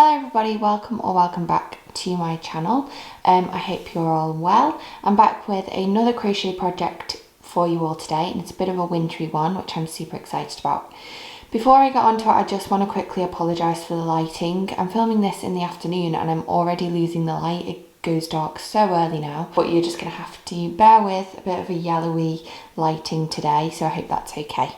Hello everybody, welcome back to my channel. I hope you're all well. I'm back with another crochet project for you all today, and it's a bit of a wintry one, which I'm super excited about. Before I get onto it, I just want to quickly apologise for the lighting. I'm filming this in the afternoon and I'm already losing the light. It goes dark so early now, but you're just going to have to bear with a bit of a yellowy lighting today, so I hope that's okay.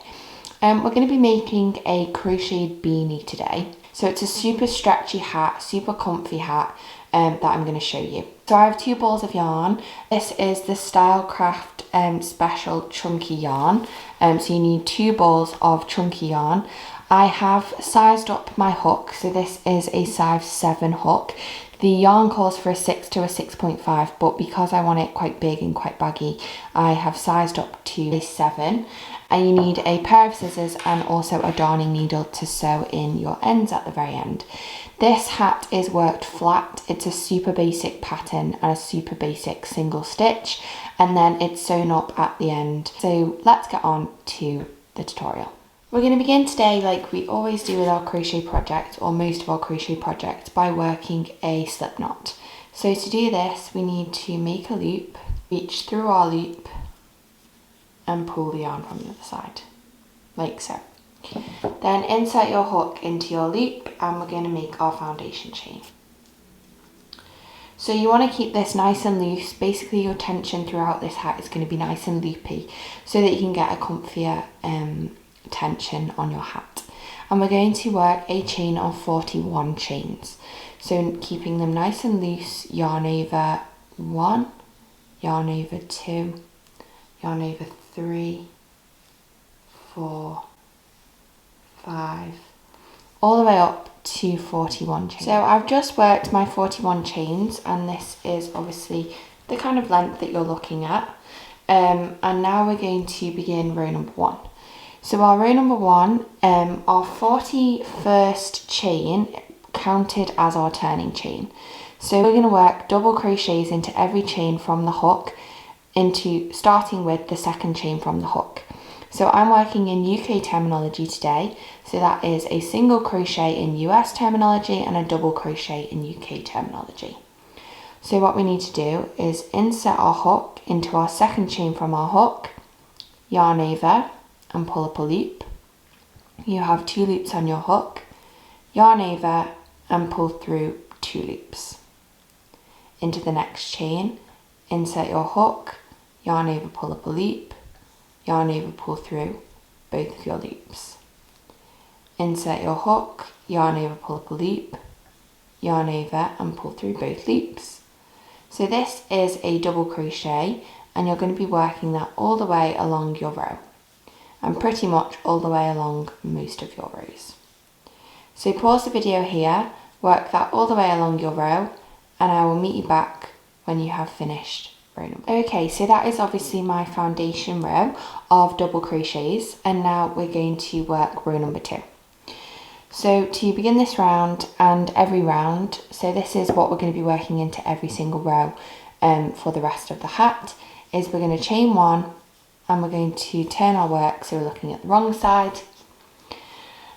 We're going to be making a crocheted beanie today. So it's a super stretchy hat, super comfy hat that I'm going to show you. So I have 2 balls of yarn. This is the Stylecraft special chunky yarn. So you need 2 balls of chunky yarn. I have sized up my hook, so this is a size 7 hook. The yarn calls for a 6 to a 6.5, but because I want it quite big and quite baggy, I have sized up to a 7. And you need a pair of scissors and also a darning needle to sew in your ends at the very end. This hat is worked flat. It's a super basic pattern and a super basic single stitch, and then it's sewn up at the end. So let's get on to the tutorial. We're going to begin today, like we always do with our crochet project, or most of our crochet projects, by working a slip knot. So to do this, we need to make a loop, reach through our loop, and pull the yarn from the other side, like so. Then insert your hook into your loop, and we're going to make our foundation chain. So you want to keep this nice and loose. Basically your tension throughout this hat is going to be nice and loopy, so that you can get a comfier tension on your hat. And we're going to work a chain of 41 chains. So keeping them nice and loose, yarn over 1, yarn over 2, yarn over 3, 4, 5, all the way up to 41 chains. So I've just worked my 41 chains, and this is obviously the kind of length that you're looking at. And now we're going to begin row number 1. So our row number 1, our 41st chain counted as our turning chain. So we're going to work double crochets into every chain from the hook, starting with the 2nd chain from the hook. So I'm working in UK terminology today, so that is a single crochet in US terminology and a double crochet in UK terminology. So what we need to do is insert our hook into our 2nd chain from our hook, yarn over and pull up a loop. You have 2 loops on your hook, yarn over and pull through 2 loops. Into the next chain, insert your hook, yarn over, pull up a loop, yarn over, pull through both of your loops. Insert your hook, yarn over, pull up a loop, yarn over and pull through both loops. So this is a double crochet, and you're going to be working that all the way along your row, and pretty much all the way along most of your rows. So pause the video here, work that all the way along your row, and I will meet you back when you have finished row number. Okay, so that is obviously my foundation row of double crochets, and now we're going to work row number 2. So to begin this round and every round, so this is what we're going to be working into every single row for the rest of the hat, is we're going to chain 1, and we're going to turn our work so we're looking at the wrong side.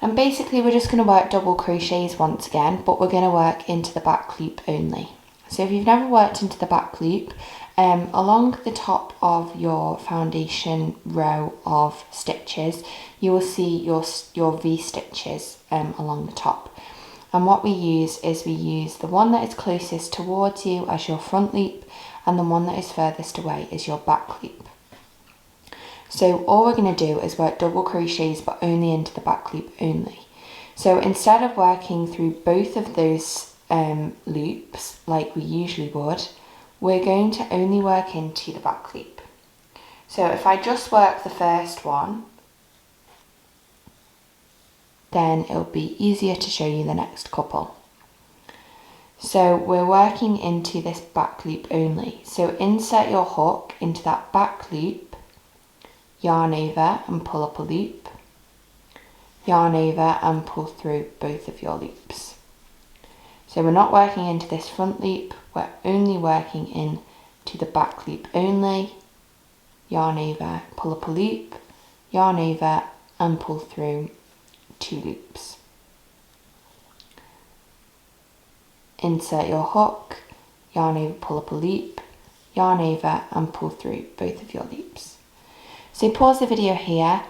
And basically we're just going to work double crochets once again, but we're going to work into the back loop only. So if you've never worked into the back loop, along the top of your foundation row of stitches, you will see your V stitches along the top. And what we use is we use the one that is closest towards you as your front loop, and the one that is furthest away is your back loop. So all we're going to do is work double crochets, but only into the back loop only. So instead of working through both of those loops like we usually would, we're going to only work into the back loop. So if I just work the first one, then it'll be easier to show you the next couple. So we're working into this back loop only. So insert your hook into that back loop, yarn over and pull up a loop, yarn over and pull through both of your loops. So we're not working into this front loop, we're only working into the back loop only, yarn over, pull up a loop, yarn over and pull through 2 loops. insert your hook, yarn over, pull up a loop, yarn over and pull through both of your loops. So pause the video here,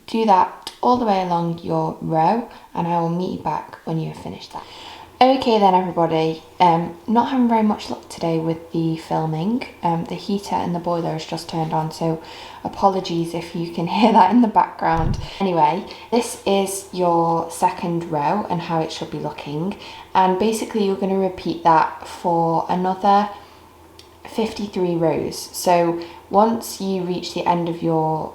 do that all the way along your row, and I will meet you back when you have finished that. Okay then everybody, not having very much luck today with the filming. The heater and the boiler has just turned on, so apologies if you can hear that in the background. Anyway, this is your second row and how it should be looking, and basically you're going to repeat that for another 53 rows. So once you reach the end of your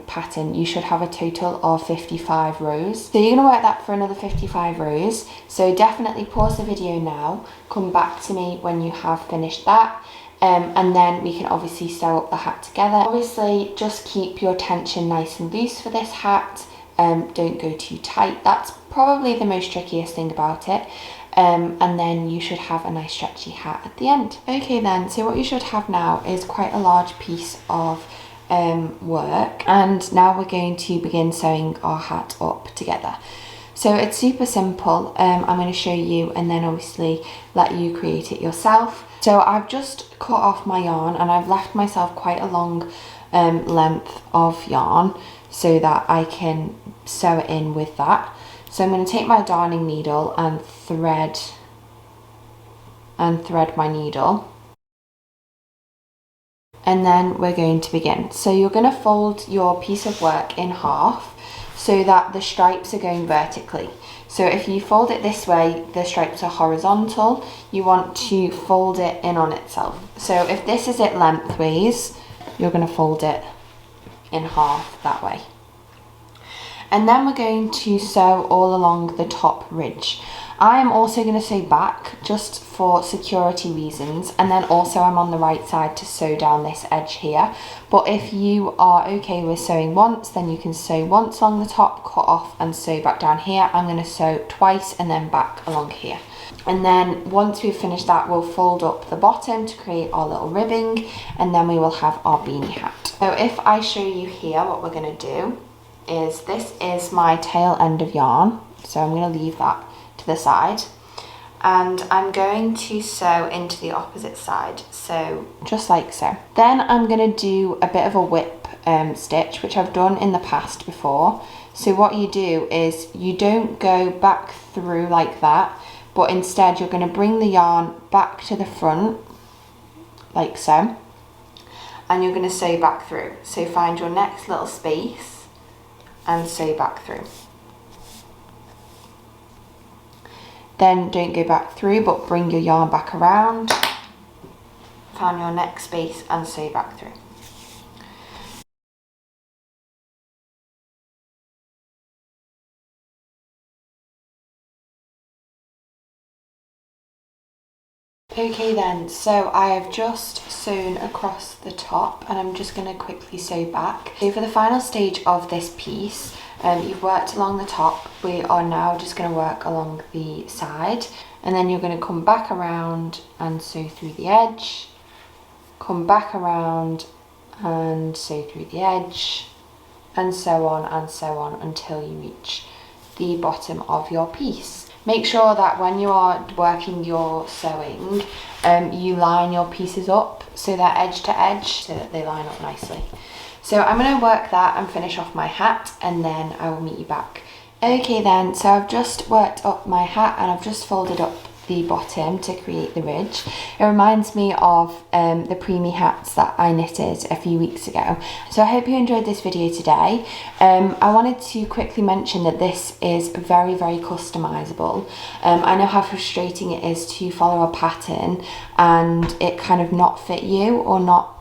pattern, you should have a total of 55 rows. So you're going to work that for another 55 rows. So definitely pause the video now, come back to me when you have finished that, and then we can obviously sew up the hat together. Obviously just keep your tension nice and loose for this hat, don't go too tight. That's probably the most trickiest thing about it. And then you should have a nice stretchy hat at the end. Okay then, so what you should have now is quite a large piece of work, and now we're going to begin sewing our hat up together. So it's super simple. I'm going to show you and then obviously let you create it yourself. So I've just cut off my yarn and I've left myself quite a long length of yarn so that I can sew it in with that. So I'm going to take my darning needle and thread my needle. And then we're going to begin. So you're going to fold your piece of work in half so that the stripes are going vertically. So if you fold it this way, the stripes are horizontal. You want to fold it in on itself. So if this is it lengthways, you're going to fold it in half that way. And then we're going to sew all along the top ridge. I am also going to sew back just for security reasons, and then also I'm on the right side to sew down this edge here. But if you are okay with sewing once, then you can sew once along the top, cut off and sew back down here. I'm going to sew twice and then back along here. And then once we've finished that, we'll fold up the bottom to create our little ribbing, and then we will have our beanie hat. So if I show you here, what we're going to do is, this is my tail end of yarn, so I'm going to leave that to the side, and I'm going to sew into the opposite side, so just like so. Then I'm going to do a bit of a whip stitch, which I've done in the past before. So what you do is you don't go back through like that, but instead you're going to bring the yarn back to the front like so, and you're going to sew back through. So find your next little space and sew back through. Then don't go back through, but bring your yarn back around, find your next space and sew back through. Okay then, so I have just sewn across the top and I'm just going to quickly sew back. So for the final stage of this piece, you've worked along the top, we are now just going to work along the side, and then you're going to come back around and sew through the edge, come back around and sew through the edge, and so on until you reach the bottom of your piece. Make sure that when you are working your sewing, you line your pieces up so they're edge to edge so that they line up nicely. So I'm going to work that and finish off my hat, and then I will meet you back. Okay then, so I've just worked up my hat and I've just folded up the bottom to create the ridge. It reminds me of the preemie hats that I knitted a few weeks ago. So I hope you enjoyed this video today. I wanted to quickly mention that this is very, very customizable. I know how frustrating it is to follow a pattern and it kind of not fit you or not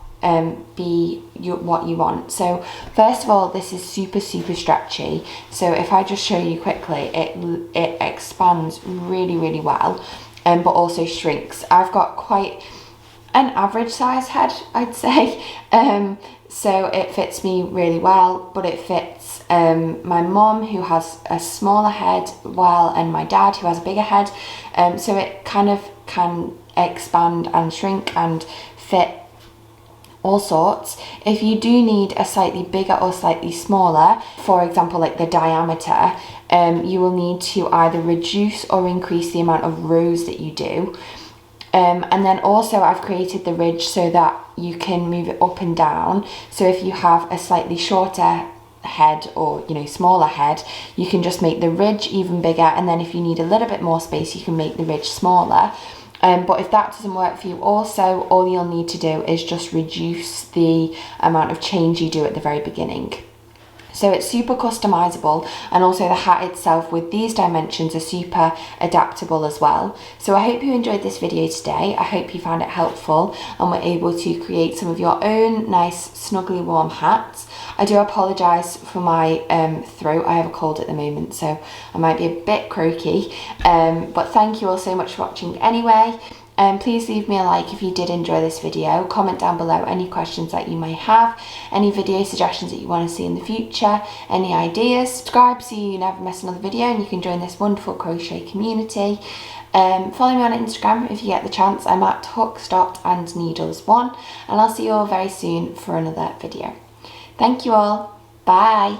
be what you want. So first of all, this is super stretchy, so if I just show you quickly, it expands really well, but also shrinks. I've got quite an average size head, I'd say, so it fits me really well, but it fits my mum, who has a smaller head, well, and my dad, who has a bigger head, so it kind of can expand and shrink and fit all sorts. If you do need a slightly bigger or slightly smaller, for example like the diameter, you will need to either reduce or increase the amount of rows that you do. And then also I've created the ridge so that you can move it up and down. So if you have a slightly shorter head or smaller head, you can just make the ridge even bigger, and then if you need a little bit more space you can make the ridge smaller. But if that doesn't work for you also, all you'll need to do is just reduce the amount of change you do at the very beginning. So it's super customizable, and also the hat itself with these dimensions are super adaptable as well. So I hope you enjoyed this video today. I hope you found it helpful and were able to create some of your own nice snuggly warm hats. I do apologise for my throat. I have a cold at the moment, so I might be a bit croaky, but thank you all so much for watching anyway. Please leave me a like if you did enjoy this video. Comment down below any questions that you may have, any video suggestions that you want to see in the future, any ideas. Subscribe so you never miss another video and you can join this wonderful crochet community. Follow me on Instagram if you get the chance. I'm at hooks.andneedles1, and I'll see you all very soon for another video. Thank you all. Bye.